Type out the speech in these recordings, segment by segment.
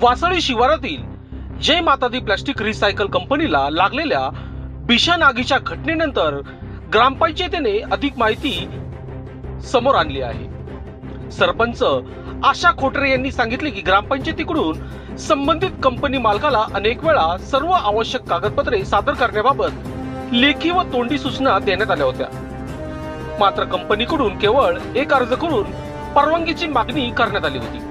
वासळी शिवारातील जय मातादी plastic recycle कंपनीला लागलेल्या भीषण आगीच्या घटनेनंतर ग्रामपंचायतीने अधिक माहिती समोर आणली आहे। सरपंच आशा खोटरे यांनी सांगितले की ग्रामपंचायतीकडून संबंधित कंपनी मालकाला अनेक वेळा सर्व आवश्यक कागदपत्रे सादर करण्याबाबत लेखी व तोंडी सूचना देण्यात आल्या होत्या, मात्र कंपनीकडून केवळ एक अर्ज करून परवानगीची मागणी करण्यात आली होती।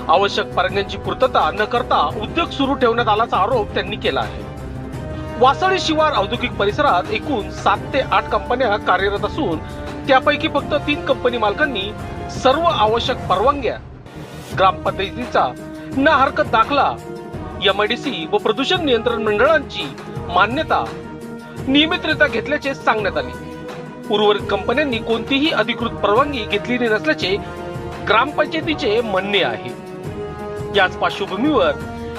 आवश्यक परवानग्यांची पूर्तता न करता उद्योग सुरू ठेवण्यात आल्याचा आरोप त्यांनी केला आहे। वासळी शिवार औद्योगिक परिसरात एकूण 7 ते 8 कंपन्या कार्यरत असून त्यापैकी फक्त 3 कंपनी मालकांनी सर्व आवश्यक परवानग्या, ग्रामपंचायतीचा न हरकत दाखला, एमआयडीसी व प्रदूषण नियंत्रण मंडळांची मान्यता नियमितरित्या घेतल्याचे सांगण्यात आले। उर्वरित कंपन्यांनी कोणतीही अधिकृत परवानगी घेतलेली नसल्याचे ग्रामपंचायतीचे म्हणणे आहे। याच पार्श्वभूमीवर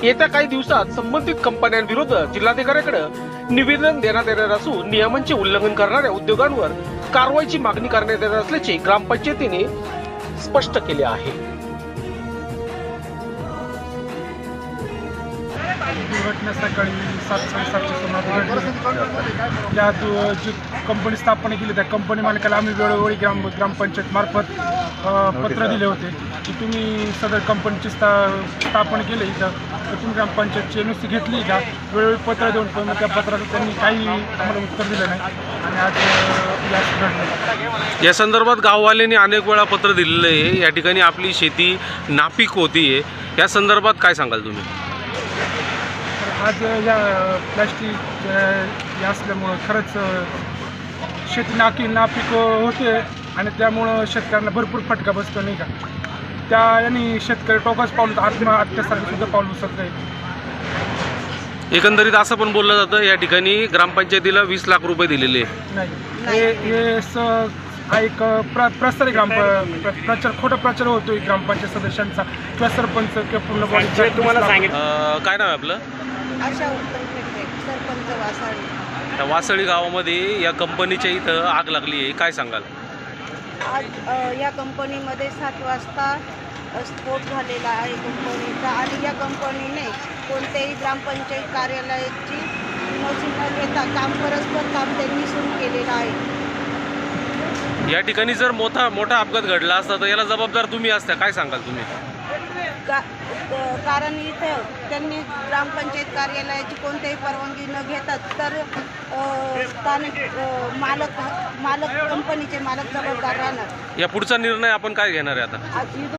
येत्या काही दिवसात संबंधित कंपन्यांविरोधात जिल्हाधिकाऱ्यांकडे निवेदन देण्यात येणार असून नियमांचे उल्लंघन करणाऱ्या उद्योगांवर कारवाईची मागणी करण्यात येणार असल्याचे ग्रामपंचायतीने स्पष्ट केले आहे। दुर्घटना सकाळी 7:30च्या सुमारास या जी कंपनी स्थापना केली त्या कंपनी मालकाला आम्ही वेळोवेळी ग्रामपंचायत मार्फत पत्र दिले होते की तुम्ही सदर कंपनीची स्थापना केली तर तुम्ही ग्रामपंचायतची एनओसी घेतली का, वेळोवेळी पत्र देऊन पण त्या पत्राचं त्यांनी काही आम्हाला उत्तर दिलं नाही आणि आज याच घडलं। या संदर्भात गाववाल्यांनी अनेक वेळा पत्र दिलेलं आहे। या ठिकाणी आपली शेती नापीक होतीये, या संदर्भात काय सांगाल तुम्ही? आज या प्लॅस्टिक असल्यामुळं खरंच शेती नापीक होते आणि त्यामुळं शेतकऱ्यांना भरपूर फटका बसतो नाही का। त्या यांनी शेतकरी टोकाच पाऊल आत्महत्यासारखं सुद्धा पाऊल उचलत आहे। एकंदरीत असं पण बोललं जातं या ठिकाणी ग्रामपंचायतीला 20 लाख रुपये दिलेले नाही, हे हा एक प्रसार प्रचार खोटा प्रचार होतोय ग्रामपंचायत सदस्यांचा किंवा सरपंच किंवा पूर्ण बॉडी। तुम्हाला सांगितलं काय नाव आहे आपलं? आशा सरपंच वासळी। त्या वासळी गावामध्ये या कंपनीच्या इथं आग लागली आहे, काय सांगाल? आज या कंपनीमध्ये 7 वाजता स्फोट झालेला आहे कंपनीचा आणि या कंपनीने कोणत्याही ग्रामपंचायत कार्यालयाची नोंद न घेता परस्पर काम त्यांनी सुरू केलेलं आहे। या ठिकाणी जर मोठा अपघात घडला असता तर याला जबाबदार तुम्ही असता, काय सांगाल तुम्ही? कारण इथं त्यांनी ग्रामपंचायत कार्यालयाची कोणत्याही परवानगी न घेतात तर स्थानिक मालक कंपनीचे मालक जबाबदार राहणार। या पुढचा निर्णय आपण काय घेणार आहे आता?